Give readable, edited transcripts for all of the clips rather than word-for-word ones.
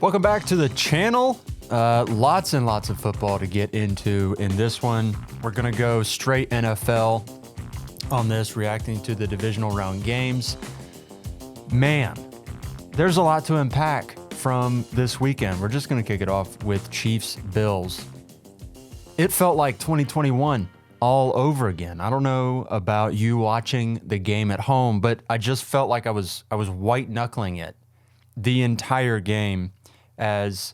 Welcome back to the channel. Lots and lots of football to get into in this one. We're going to go straight NFL on this, reacting to the divisional round games. Man, there's a lot to unpack from this weekend. We're just going to kick it off with Chiefs-Bills. It felt like 2021 all over again. I don't know about you watching the game at home, but I just felt like I was white knuckling it the entire game, as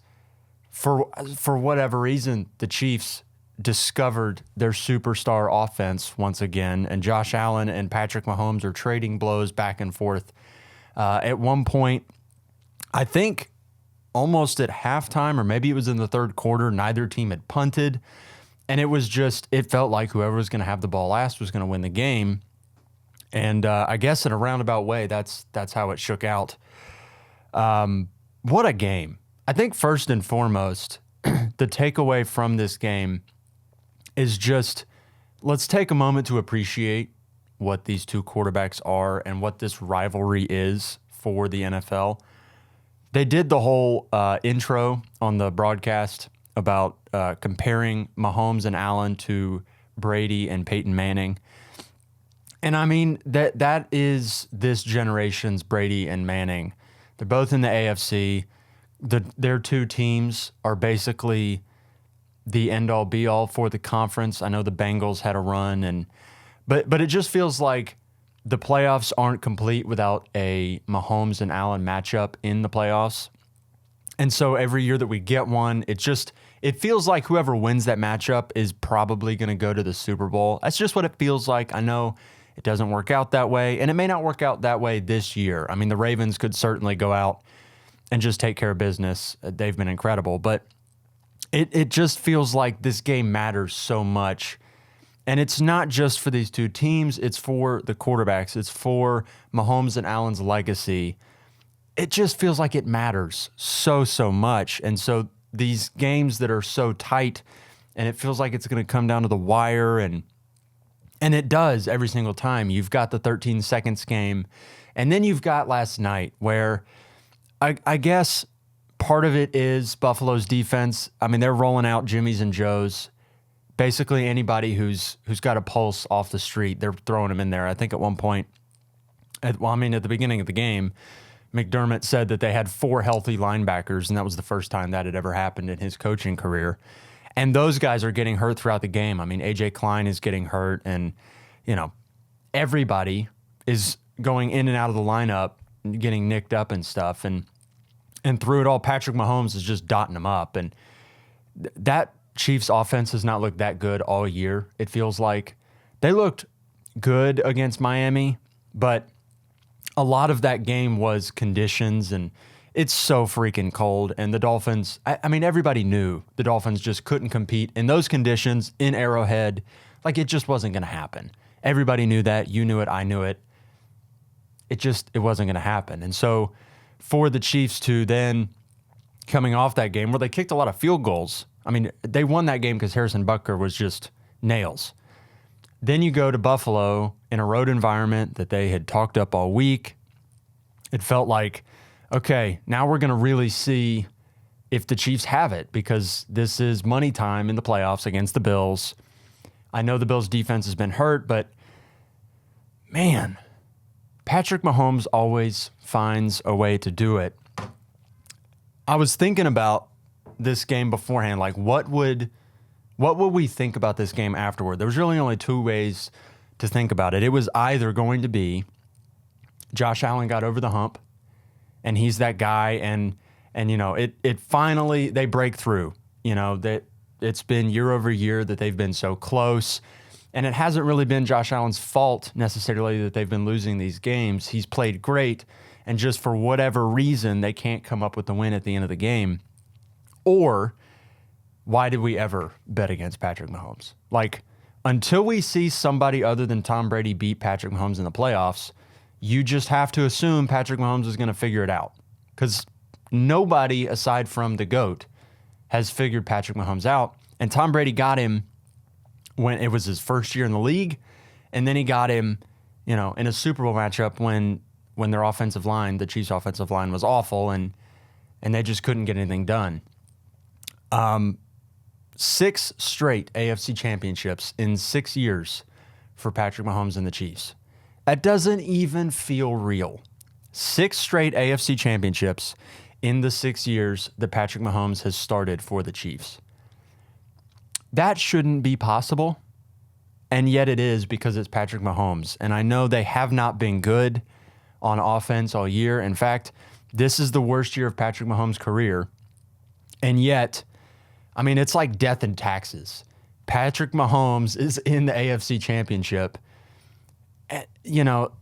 for whatever reason the Chiefs discovered their superstar offense once again, and Josh Allen and Patrick Mahomes are trading blows back and forth. At one point, I think almost at halftime, or maybe it was in the third quarter, neither team had punted. And it felt like whoever was going to have the ball last was going to win the game. And I guess in a roundabout way, that's how it shook out. What a game. I think first and foremost, the takeaway from this game is just, let's take a moment to appreciate what these two quarterbacks are and what this rivalry is for the NFL. They did the whole intro on the broadcast about comparing Mahomes and Allen to Brady and Peyton Manning. And I mean, that is this generation's Brady and Manning. They're both in the AFC. Their two teams are basically the end-all, be-all for the conference. I know the Bengals had a run, but it just feels like the playoffs aren't complete without a Mahomes and Allen matchup in the playoffs. And so every year that we get one, it feels like whoever wins that matchup is probably going to go to the Super Bowl. That's just what it feels like. I know it doesn't work out that way, and it may not work out that way this year. I mean, the Ravens could certainly go out and just take care of business. They've been incredible, but it just feels like this game matters so much. And it's not just for these two teams, it's for the quarterbacks. It's for Mahomes and Allen's legacy. It just feels like it matters so much. And so these games that are so tight, and it feels like it's going to come down to the wire, and it does every single time. You've got the 13 seconds game, and then you've got last night where I guess part of it is Buffalo's defense. I mean, they're rolling out Jimmys and Joes. Basically anybody who's got a pulse off the street, they're throwing them in there. I think at one point, at the beginning of the game, McDermott said that they had 4 healthy linebackers, and that was the first time that had ever happened in his coaching career. And those guys are getting hurt throughout the game. I mean, A.J. Klein is getting hurt, and, everybody is going in and out of the lineup, getting nicked up and stuff. And through it all, Patrick Mahomes is just dotting them up. And that Chiefs offense has not looked that good all year. It feels like they looked good against Miami, but a lot of that game was conditions, and it's so freaking cold. And the Dolphins, I mean, everybody knew the Dolphins just couldn't compete in those conditions in Arrowhead. Like, it just wasn't going to happen. Everybody knew that. You knew it. I knew it. It wasn't going to happen. And so for the Chiefs to then, coming off that game where they kicked a lot of field goals, I mean, they won that game because Harrison Butker was just nails. Then you go to Buffalo in a road environment that they had talked up all week. It felt like, okay, now we're going to really see if the Chiefs have it, because this is money time in the playoffs against the Bills. I know the Bills' defense has been hurt, but man, Patrick Mahomes always finds a way to do it. I was thinking about this game beforehand, like what would we think about this game afterward? There was really only 2 ways to think about it. It was either going to be Josh Allen got over the hump, and he's that guy, and it finally, they break through. That it's been year over year that they've been so close, and it hasn't really been Josh Allen's fault necessarily that they've been losing these games. He's played great, and just for whatever reason, they can't come up with the win at the end of the game. Or why did we ever bet against Patrick Mahomes? Like, until we see somebody other than Tom Brady beat Patrick Mahomes in the playoffs, you just have to assume Patrick Mahomes is going to figure it out, because nobody aside from the GOAT has figured Patrick Mahomes out. And Tom Brady got him when it was his first year in the league, and then he got him, in a Super Bowl matchup when their offensive line, the Chiefs' offensive line, was awful, and and they just couldn't get anything done. 6 straight AFC championships in 6 years for Patrick Mahomes and the Chiefs. That doesn't even feel real. 6 straight AFC championships in the 6 years that Patrick Mahomes has started for the Chiefs. That shouldn't be possible, and yet it is because it's Patrick Mahomes. And I know they have not been good on offense all year. In fact, this is the worst year of Patrick Mahomes' career. And yet, I mean, it's like death and taxes. Patrick Mahomes is in the AFC Championship. You know,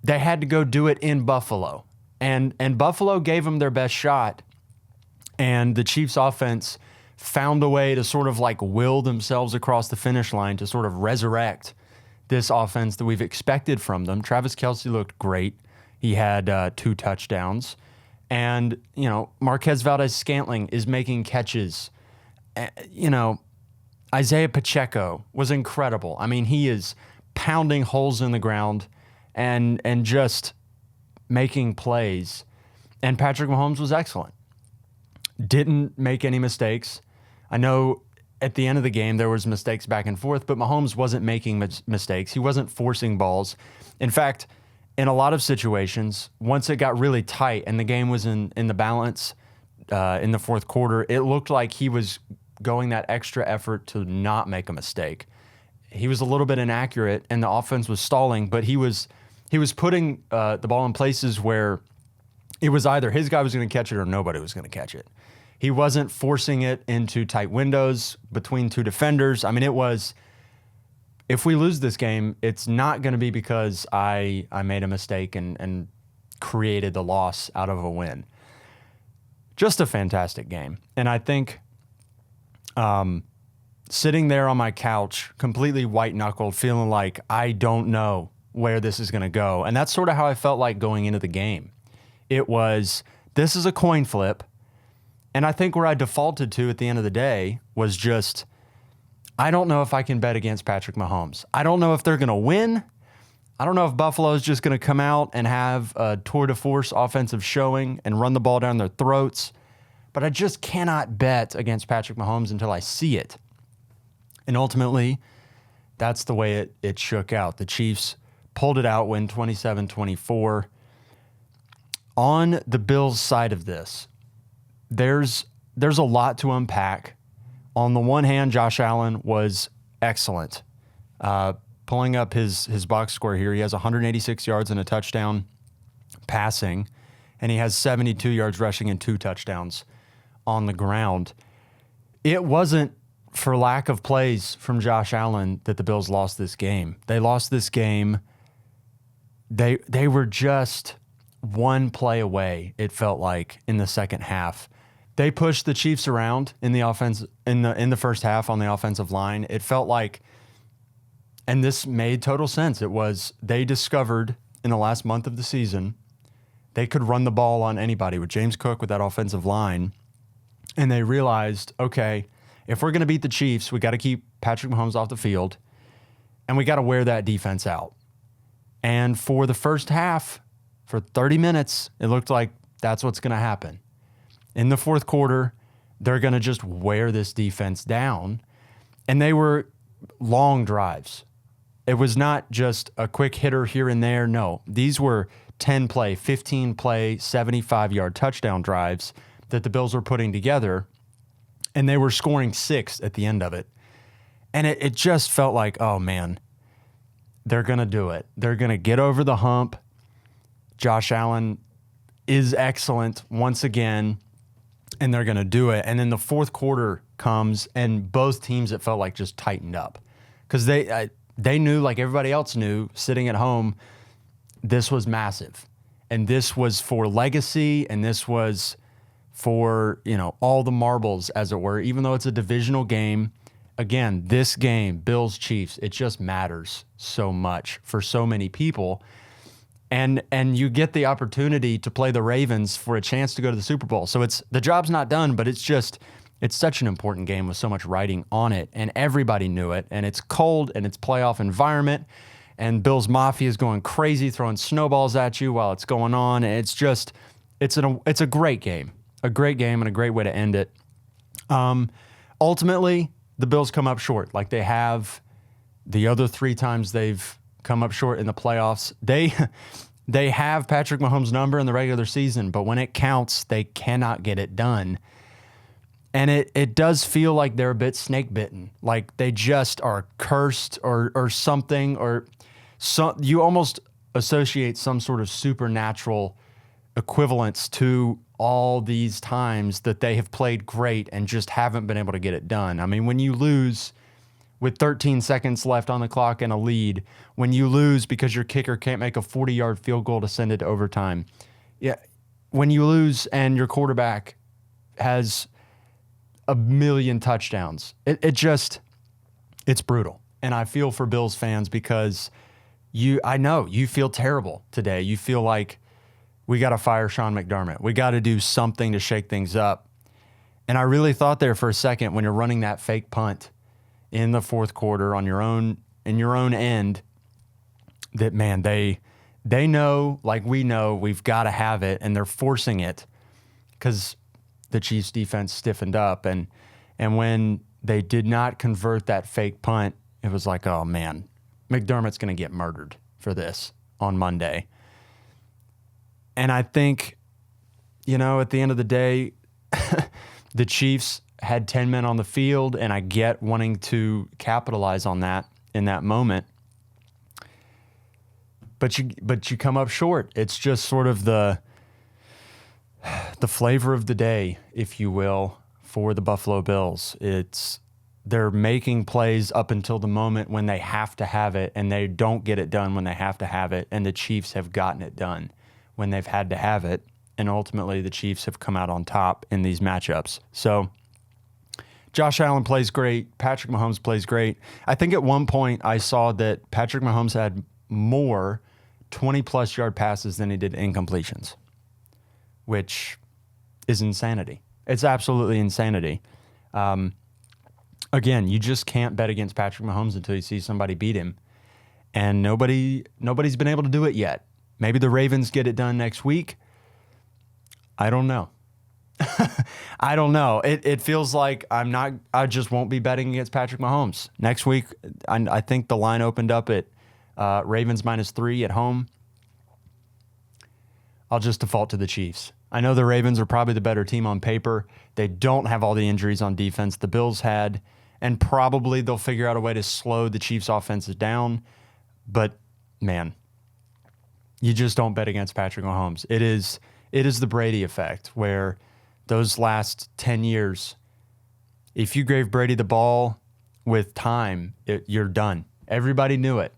they had to go do it in Buffalo. And Buffalo gave them their best shot. And the Chiefs offense found a way to sort of like will themselves across the finish line to sort of resurrect this offense that we've expected from them. Travis Kelce looked great. He had 2 touchdowns. And, you know, Marquez Valdez-Scantling is making catches. You know, Isaiah Pacheco was incredible. I mean, he is pounding holes in the ground and just making plays. And Patrick Mahomes was excellent. Didn't make any mistakes. I know at the end of the game there was mistakes back and forth, but Mahomes wasn't making mistakes. He wasn't forcing balls. In fact, in a lot of situations, once it got really tight and the game was in the balance in the fourth quarter, it looked like he was going that extra effort to not make a mistake. He was a little bit inaccurate and the offense was stalling, but he was putting the ball in places where it was either his guy was going to catch it or nobody was going to catch it. He wasn't forcing it into tight windows between 2 defenders. I mean, it was, if we lose this game, it's not going to be because I made a mistake and created the loss out of a win. Just a fantastic game. And I think sitting there on my couch, completely white-knuckled, feeling like I don't know where this is going to go. And that's sort of how I felt like going into the game. It was, this is a coin flip. And I think where I defaulted to at the end of the day was just, I don't know if I can bet against Patrick Mahomes. I don't know if they're going to win. I don't know if Buffalo is just going to come out and have a tour de force offensive showing and run the ball down their throats. But I just cannot bet against Patrick Mahomes until I see it. And ultimately, that's the way it shook out. The Chiefs pulled it out, win 27-24. On the Bills' side of this, there's a lot to unpack. On the one hand, Josh Allen was excellent. Pulling up his box score here, he has 186 yards and a touchdown passing, and he has 72 yards rushing and 2 touchdowns on the ground. It wasn't for lack of plays from Josh Allen that the Bills lost this game. They lost this game. They were just one play away, it felt like, in the second half. They pushed the Chiefs around in the offense in the first half on the offensive line. It felt like, and this made total sense, it was they discovered in the last month of the season they could run the ball on anybody with James Cook with that offensive line. And they realized, okay, if we're going to beat the Chiefs, we got to keep Patrick Mahomes off the field and we got to wear that defense out. And for the first half, for 30 minutes, it looked like that's what's going to happen. In the fourth quarter, they're going to just wear this defense down. And they were long drives. It was not just a quick hitter here and there. No, these were 10-play, 15-play, 75-yard touchdown drives that the Bills were putting together. And they were scoring 6 at the end of it. And it just felt like, oh, man, they're going to do it. They're going to get over the hump. Josh Allen is excellent once again. And they're going to do it. And then the fourth quarter comes, and both teams, it felt like, just tightened up. Because they knew, like everybody else knew, sitting at home, this was massive. And this was for legacy, and this was for, you know, all the marbles, as it were. Even though it's a divisional game, again, this game, Bills-Chiefs, it just matters so much for so many people. And you get the opportunity to play the Ravens for a chance to go to the Super Bowl. So the job's not done, but it's such an important game with so much riding on it, and everybody knew it. And it's cold, and it's playoff environment, and Bills Mafia is going crazy, throwing snowballs at you while it's going on. And it's a great game. a great game and a great way to end it. Ultimately, the Bills come up short, like they have the other 3 times they've come up short in the playoffs. They have Patrick Mahomes' number in the regular season, but when it counts, they cannot get it done. And it does feel like they're a bit snake bitten, like they just are cursed or something, or you almost associate some sort of supernatural equivalence to all these times that they have played great and just haven't been able to get it done. I mean, when you lose with 13 seconds left on the clock and a lead, when you lose because your kicker can't make a 40-yard field goal to send it to overtime, yeah, when you lose and your quarterback has a million touchdowns, it's brutal. And I feel for Bills fans because I know you feel terrible today. You feel like we got to fire Sean McDermott. We got to do something to shake things up. And I really thought there for a second when you're running that fake punt in the fourth quarter on your own end that, man, they know, like we know, we've got to have it, and they're forcing it because the Chiefs defense stiffened up. And when they did not convert that fake punt, it was like, oh man, McDermott's going to get murdered for this on Monday. And I think, at the end of the day, the Chiefs had 10 men on the field, and I get wanting to capitalize on that in that moment. But you come up short. It's just sort of the flavor of the day, if you will, for the Buffalo Bills. They're making plays up until the moment when they have to have it, and they don't get it done when they have to have it, and the Chiefs have gotten it done when they've had to have it, and ultimately the Chiefs have come out on top in these matchups. So Josh Allen plays great. Patrick Mahomes plays great. I think at one point I saw that Patrick Mahomes had more 20-plus yard passes than he did incompletions, which is insanity. It's absolutely insanity. Again, you just can't bet against Patrick Mahomes until you see somebody beat him, and nobody's been able to do it yet. Maybe the Ravens get it done next week. I don't know. I don't know. It feels like I just won't be betting against Patrick Mahomes. Next week, I think the line opened up at Ravens -3 at home. I'll just default to the Chiefs. I know the Ravens are probably the better team on paper. They don't have all the injuries on defense the Bills had, and probably they'll figure out a way to slow the Chiefs' offenses down. But, man, you just don't bet against Patrick Mahomes. It is the Brady effect, where those last 10 years, if you gave Brady the ball with time, you're done. Everybody knew it.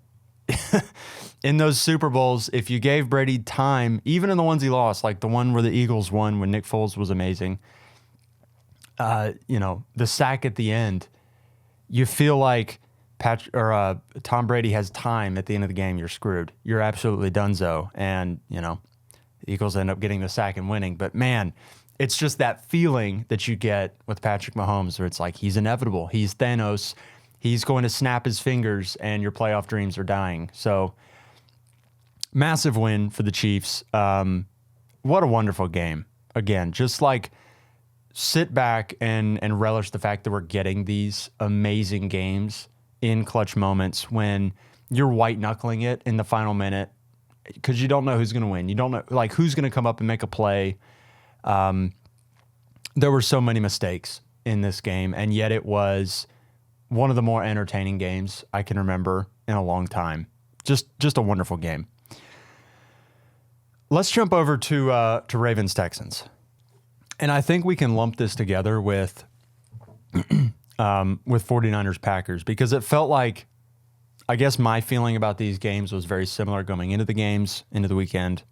In those Super Bowls, if you gave Brady time, even in the ones he lost, like the one where the Eagles won when Nick Foles was amazing, the sack at the end, you feel like Tom Brady has time at the end of the game, you're screwed. You're absolutely donezo. And, the Eagles end up getting the sack and winning. But, man, it's just that feeling that you get with Patrick Mahomes where it's like he's inevitable. He's Thanos. He's going to snap his fingers and your playoff dreams are dying. So, massive win for the Chiefs. What a wonderful game. Again, just like sit back and relish the fact that we're getting these amazing games in clutch moments when you're white-knuckling it in the final minute because you don't know who's going to win. You don't know who's going to come up and make a play. There were so many mistakes in this game, and yet it was one of the more entertaining games I can remember in a long time. Just a wonderful game. Let's jump over to Ravens Texans, and I think we can lump this together with 49ers Packers because it felt like, I guess my feeling about these games was very similar going into the weekend,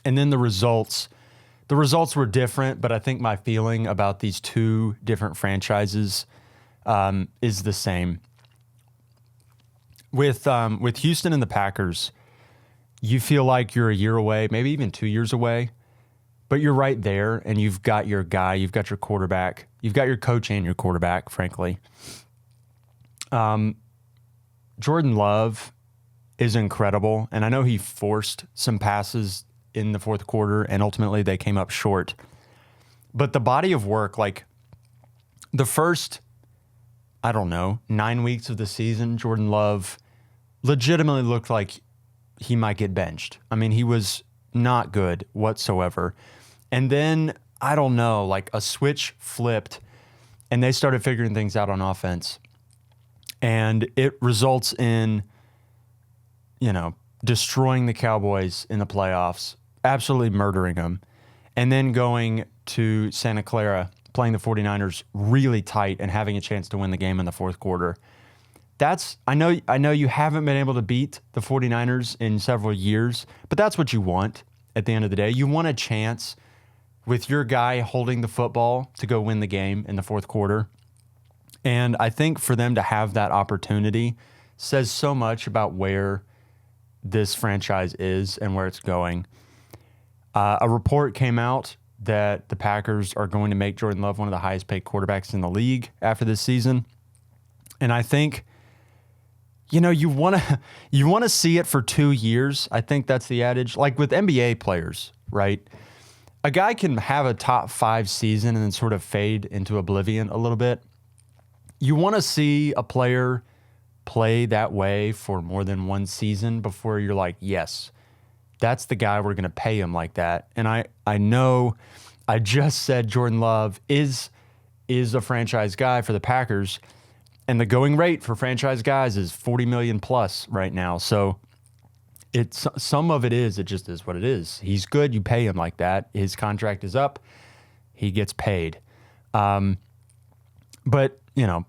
and then the results were different. But I think my feeling about these two different franchises is the same. With Houston and the Packers, you feel like you're a year away, maybe even 2 years away, but you're right there, and you've got your guy, you've got your quarterback, you've got your coach and your quarterback, frankly. Jordan Love is incredible, and I know he forced some passes in the fourth quarter, and ultimately they came up short. But the body of work, like the first, I don't know, 9 weeks of the season, Jordan Love legitimately looked like he might get benched. I mean, he was not good whatsoever. And then, I don't know, like a switch flipped and they started figuring things out on offense. And it results in, destroying the Cowboys in the playoffs, absolutely murdering them, and then going to Santa Clara, playing the 49ers really tight and having a chance to win the game in the fourth quarter. I know you haven't been able to beat the 49ers in several years, but that's what you want at the end of the day. You want a chance with your guy holding the football to go win the game in the fourth quarter. And I think for them to have that opportunity says so much about where this franchise is and where it's going. A report came out that the Packers are going to make Jordan Love one of the highest paid quarterbacks in the league after this season. And I think, you want to see it for 2 years. I think that's the adage. Like with NBA players, right? A guy can have a top 5 season and then sort of fade into oblivion a little bit. You want to see a player play that way for more than one season before you're like, yes, that's the guy, we're going to pay him like that. And I know I just said Jordan Love is a franchise guy for the Packers, and the going rate for franchise guys is $40 million plus right now. So some of it just is what it is. He's good. You pay him like that. His contract is up. He gets paid. But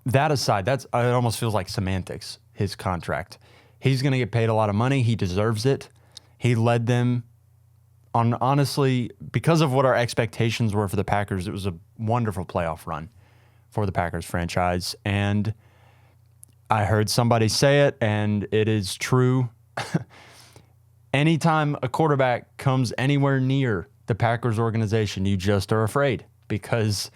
that aside, it almost feels like semantics, his contract. He's going to get paid a lot of money. He deserves it. He led them on, honestly, because of what our expectations were for the Packers, it was a wonderful playoff run for the Packers franchise. And I heard somebody say it, and it is true. Anytime a quarterback comes anywhere near the Packers organization, you just are afraid because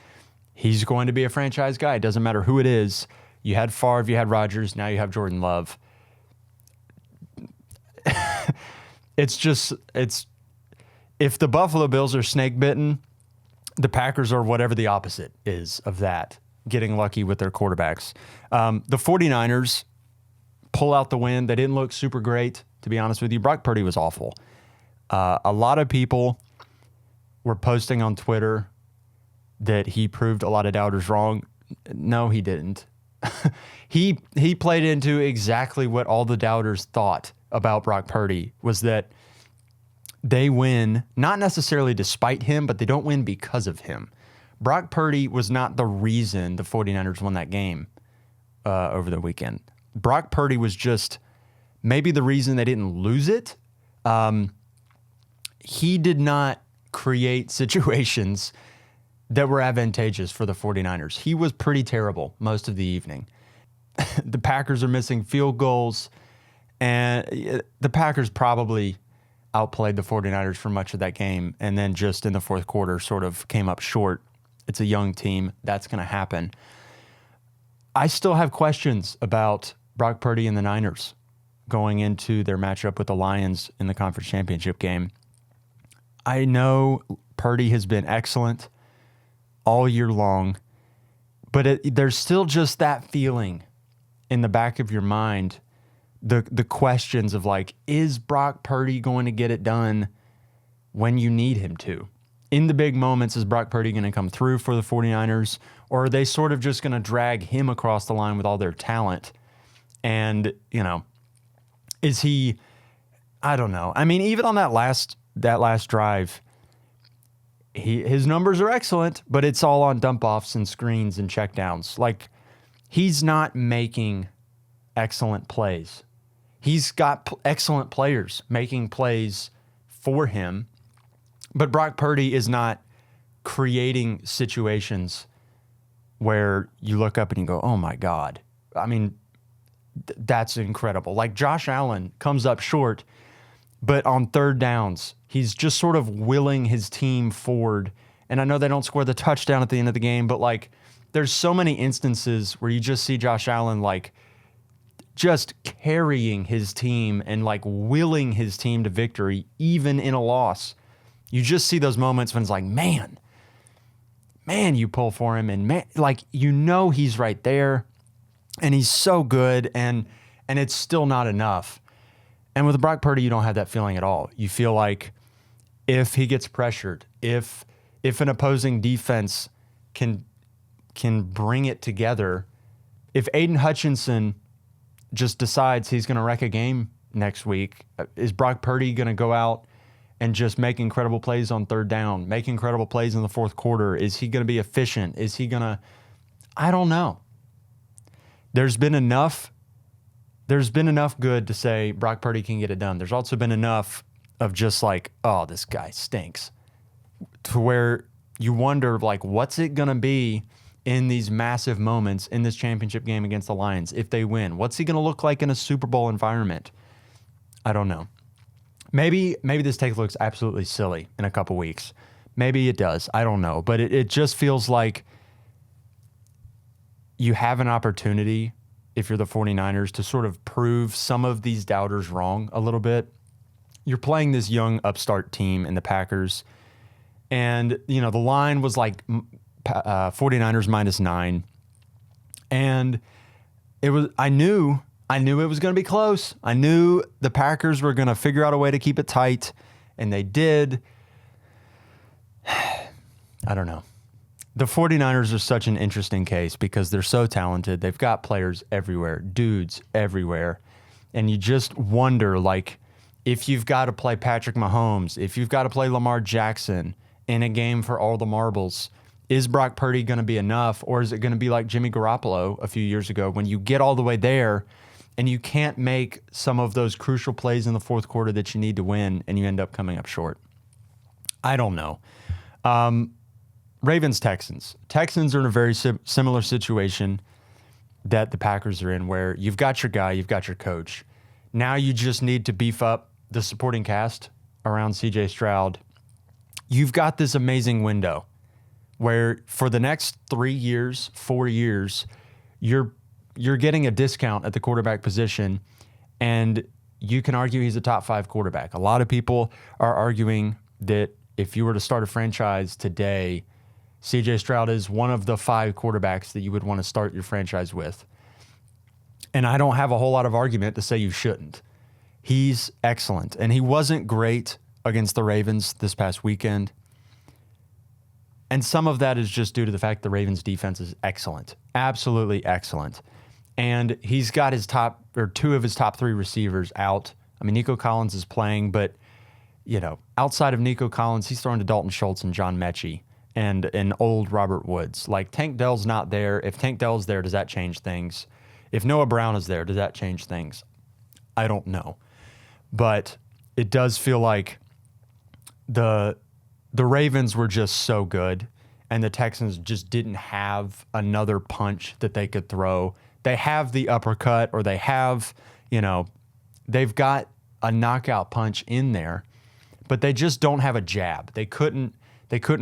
he's going to be a franchise guy. It doesn't matter who it is. You had Favre, you had Rodgers, now you have Jordan Love. It's if the Buffalo Bills are snake bitten, the Packers are whatever the opposite is of that, getting lucky with their quarterbacks. The 49ers pull out the win. They didn't look super great, to be honest with you. Brock Purdy was awful. A lot of people were posting on Twitter that he proved a lot of doubters wrong. No, he didn't. He played into exactly what all the doubters thought about Brock Purdy, was that they win, not necessarily despite him, but they don't win because of him. Brock Purdy was not the reason the 49ers won that game over the weekend. Brock Purdy was just maybe the reason they didn't lose it. He did not create situations that were advantageous for the 49ers. He was pretty terrible most of the evening. The Packers are missing field goals, and the Packers probably outplayed the 49ers for much of that game, and then just in the fourth quarter sort of came up short. It's a young team. That's going to happen. I still have questions about Brock Purdy and the Niners going into their matchup with the Lions in the conference championship game. I know Purdy has been excellent all year long, but there's still just that feeling in the back of your mind, the questions of like, is Brock Purdy going to get it done when you need him to? In the big moments, is Brock Purdy going to come through for the 49ers, or are they sort of just going to drag him across the line with all their talent? And, is he, I don't know. I mean, even on that last drive, his numbers are excellent, but it's all on dump-offs and screens and checkdowns. Like, he's not making excellent plays. He's got excellent players making plays for him, but Brock Purdy is not creating situations where you look up and you go, oh my God. I mean, that's incredible. Like Josh Allen comes up short, but on third downs, he's just sort of willing his team forward. And I know they don't score the touchdown at the end of the game, but like there's so many instances where you just see Josh Allen like just carrying his team and like willing his team to victory, even in a loss. You just see those moments when it's like, man, man, you pull for him, and man, like, he's right there, and he's so good, and it's still not enough. And with Brock Purdy, you don't have that feeling at all. You feel like if he gets pressured, if an opposing defense can bring it together, if Aiden Hutchinson just decides he's going to wreck a game next week, is Brock Purdy going to go out and just make incredible plays on third down, make incredible plays in the fourth quarter? Is he going to be efficient? Is he going to... I don't know. There's been enough good to say Brock Purdy can get it done. There's also been enough of just like, oh, this guy stinks, to where you wonder, like, what's it going to be in these massive moments in this championship game against the Lions if they win? What's he going to look like in a Super Bowl environment? I don't know. Maybe this take looks absolutely silly in a couple weeks. Maybe it does. I don't know. But it just feels like you have an opportunity, if you're the 49ers, to sort of prove some of these doubters wrong a little bit. You're playing this young upstart team in the Packers, and the line was like 49ers -9, and I knew it was going to be close. I knew the Packers were going to figure out a way to keep it tight, and they did. I don't know. The 49ers are such an interesting case because they're so talented. They've got players everywhere, dudes everywhere. And you just wonder, like, if you've got to play Patrick Mahomes, if you've got to play Lamar Jackson in a game for all the marbles, is Brock Purdy going to be enough? Or is it going to be like Jimmy Garoppolo a few years ago when you get all the way there and you can't make some of those crucial plays in the fourth quarter that you need to win and you end up coming up short? I don't know. Ravens, Texans. Texans are in a very similar situation that the Packers are in, where you've got your guy, you've got your coach. Now you just need to beef up the supporting cast around CJ Stroud. You've got this amazing window where for the next 3 years, 4 years, you're getting a discount at the quarterback position, and you can argue he's a top 5 quarterback. A lot of people are arguing that if you were to start a franchise today, CJ Stroud is one of the 5 quarterbacks that you would want to start your franchise with. And I don't have a whole lot of argument to say you shouldn't. He's excellent. And he wasn't great against the Ravens this past weekend. And some of that is just due to the fact the Ravens defense is excellent. Absolutely excellent. And he's got his 2 of his top 3 receivers out. I mean, Nico Collins is playing, but outside of Nico Collins, he's throwing to Dalton Schultz and John Mechie and an old Robert Woods. Like, Tank Dell's not there. If Tank Dell's there, does that change things? If Noah Brown is there, does that change things? I don't know. But it does feel like the Ravens were just so good, and the Texans just didn't have another punch that they could throw. They have the uppercut, or they have, they've got a knockout punch in there, but they just don't have a jab. They couldn't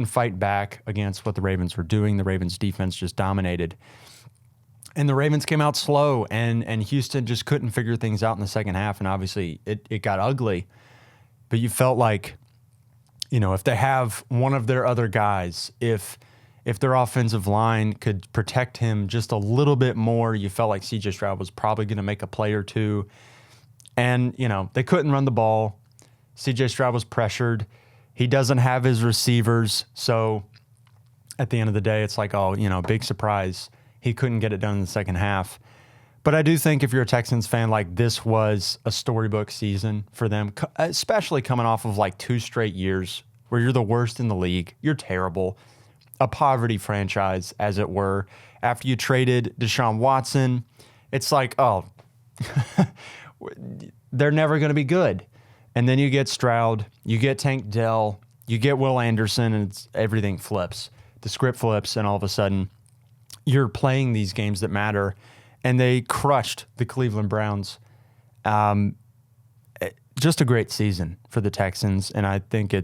fight back against what the Ravens were doing. The Ravens defense just dominated. And the Ravens came out slow, and Houston just couldn't figure things out in the second half, and obviously it got ugly. But you felt like, if they have one of their other guys, if their offensive line could protect him just a little bit more, you felt like CJ Stroud was probably going to make a play or two. And, they couldn't run the ball. CJ Stroud was pressured. He doesn't have his receivers. So at the end of the day, it's like, big surprise. He couldn't get it done in the second half. But I do think if you're a Texans fan, like, this was a storybook season for them, especially coming off of like 2 straight years where you're the worst in the league. You're terrible. A poverty franchise, as it were. After you traded Deshaun Watson, it's like, oh, they're never going to be good. And then you get Stroud, you get Tank Dell, you get Will Anderson, and everything flips. The script flips, and all of a sudden, you're playing these games that matter. And they crushed the Cleveland Browns. Just a great season for the Texans, and I think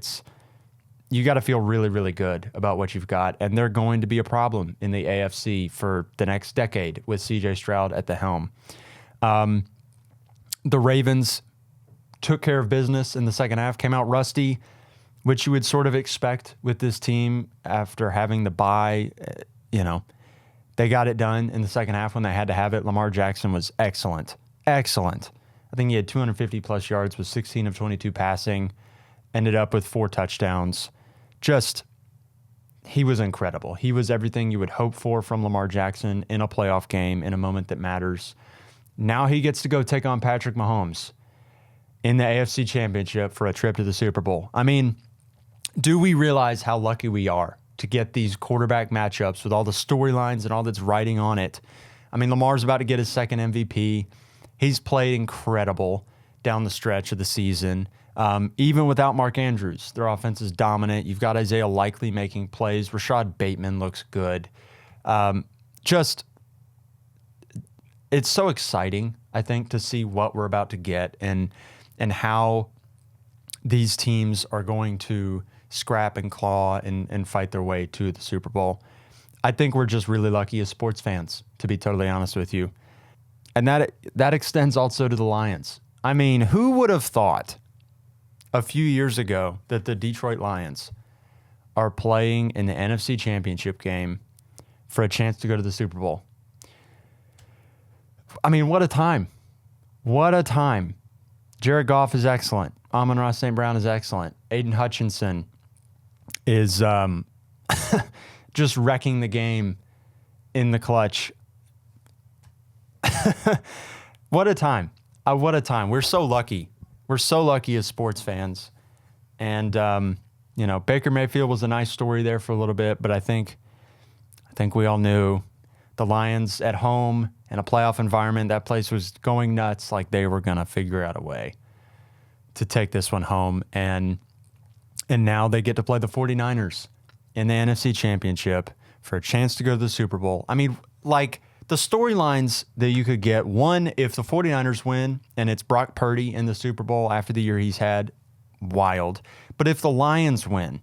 you got to feel really, really good about what you've got. And they're going to be a problem in the AFC for the next decade with CJ Stroud at the helm. The Ravens took care of business in the second half, came out rusty. which you would sort of expect with this team after having the bye. They got it done in the second half when they had to have it. Lamar Jackson was excellent. Excellent. I think he had 250 plus yards with 16 of 22 passing, ended up with 4 touchdowns. He was incredible. He was everything you would hope for from Lamar Jackson in a playoff game in a moment that matters. Now he gets to go take on Patrick Mahomes in the AFC Championship for a trip to the Super Bowl. I mean, do we realize how lucky we are to get these quarterback matchups with all the storylines and all that's riding on it? I mean, Lamar's about to get his second MVP. He's played incredible down the stretch of the season. Even without Mark Andrews, their offense is dominant. You've got Isaiah Likely making plays. Rashad Bateman looks good. It's so exciting, I think, to see what we're about to get and how these teams are going to scrap and claw and fight their way to the Super Bowl. I think we're just really lucky as sports fans, to be totally honest with you. And that extends also to the Lions. I mean, who would have thought a few years ago that the Detroit Lions are playing in the NFC Championship game for a chance to go to the Super Bowl? I mean, what a time. What a time. Jared Goff is excellent. Amon-Ra St. Brown is excellent. Aiden Hutchinson is just wrecking the game in the clutch. What a time. What a time. We're so lucky. We're so lucky as sports fans. And, Baker Mayfield was a nice story there for a little bit, but I think we all knew the Lions at home in a playoff environment, that place was going nuts. Like they were going to figure out a way to take this one home. And now they get to play the 49ers in the NFC Championship for a chance to go to the Super Bowl. I mean, like the storylines that you could get, one, if the 49ers win and it's Brock Purdy in the Super Bowl after the year he's had, wild. But if the Lions win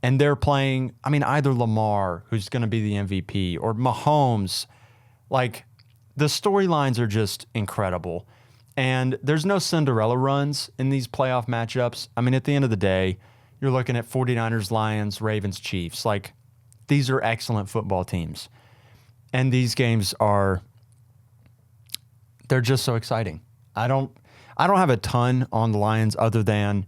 and they're playing, I mean, either Lamar, who's going to be the MVP, or Mahomes, like the storylines are just incredible. And there's no Cinderella runs in these playoff matchups. I mean, at the end of the day, you're looking at 49ers, Lions, Ravens, Chiefs. Like, these are excellent football teams. And these games they're just so exciting. I don't have a ton on the Lions other than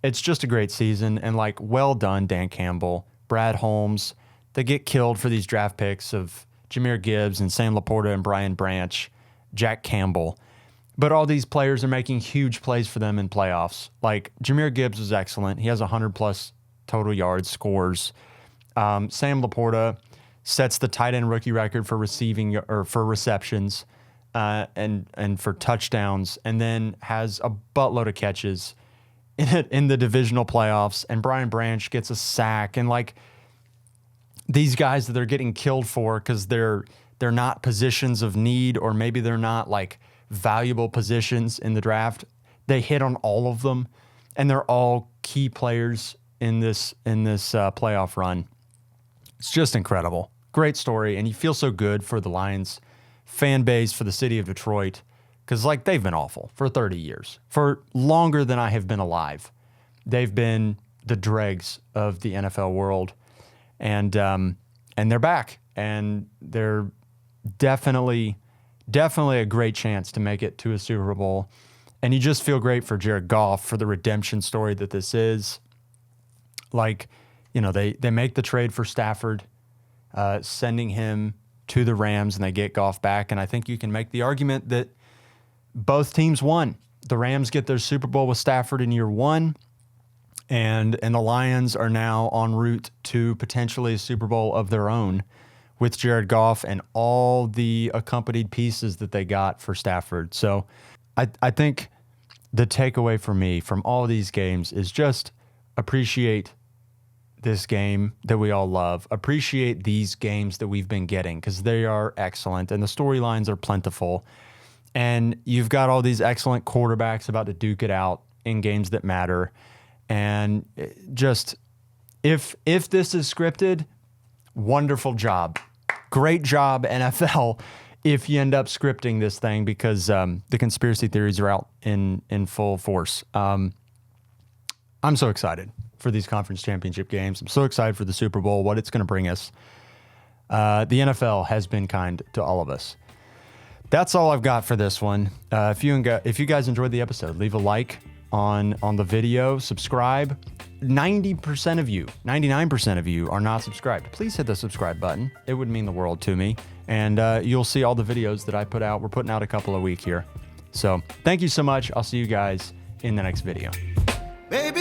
it's just a great season. And, like, well done, Dan Campbell, Brad Holmes. They get killed for these draft picks of Jahmyr Gibbs and Sam Laporta and Brian Branch, Jack Campbell. But all these players are making huge plays for them in playoffs. Like, Jahmyr Gibbs was excellent. He has 100-plus total yards, scores. Sam Laporta sets the tight end rookie record for receiving or for receptions and for touchdowns, and then has a buttload of catches in the divisional playoffs. And Brian Branch gets a sack. And, like, these guys that they're getting killed for because they're not positions of need, or maybe they're not, like, valuable positions in the draft, they hit on all of them, and they're all key players in this playoff run. It's just incredible. Great story, and you feel so good for the Lions fan base, for the city of Detroit, because, like, they've been awful for 30 years. For longer than I have been alive, they've been the dregs of the NFL world, and they're back, and they're definitely a great chance to make it to a Super Bowl. And you just feel great for Jared Goff, for the redemption story that this is. Like, they make the trade for Stafford, sending him to the Rams, and they get Goff back. And I think you can make the argument that both teams won. The Rams get their Super Bowl with Stafford in year one, and the Lions are now en route to potentially a Super Bowl of their own with Jared Goff and all the accompanied pieces that they got for Stafford. So I think the takeaway for me from all these games is just appreciate this game that we all love. Appreciate these games that we've been getting, because they are excellent and the storylines are plentiful. And you've got all these excellent quarterbacks about to duke it out in games that matter. And just, if this is scripted, wonderful job. Great job, NFL, if you end up scripting this thing, because the conspiracy theories are out in full force. I'm so excited. for these conference championship games. I'm so excited for the Super Bowl, what it's going to bring us. The NFL has been kind to all of us. That's all I've got for this one. If you guys enjoyed the episode, leave a like on the video, subscribe. 90% of you, 99% of you are not subscribed. Please hit the subscribe button. It would mean the world to me. And you'll see all the videos that I put out. We're putting out a couple a week here. So thank you so much. I'll see you guys in the next video. Baby.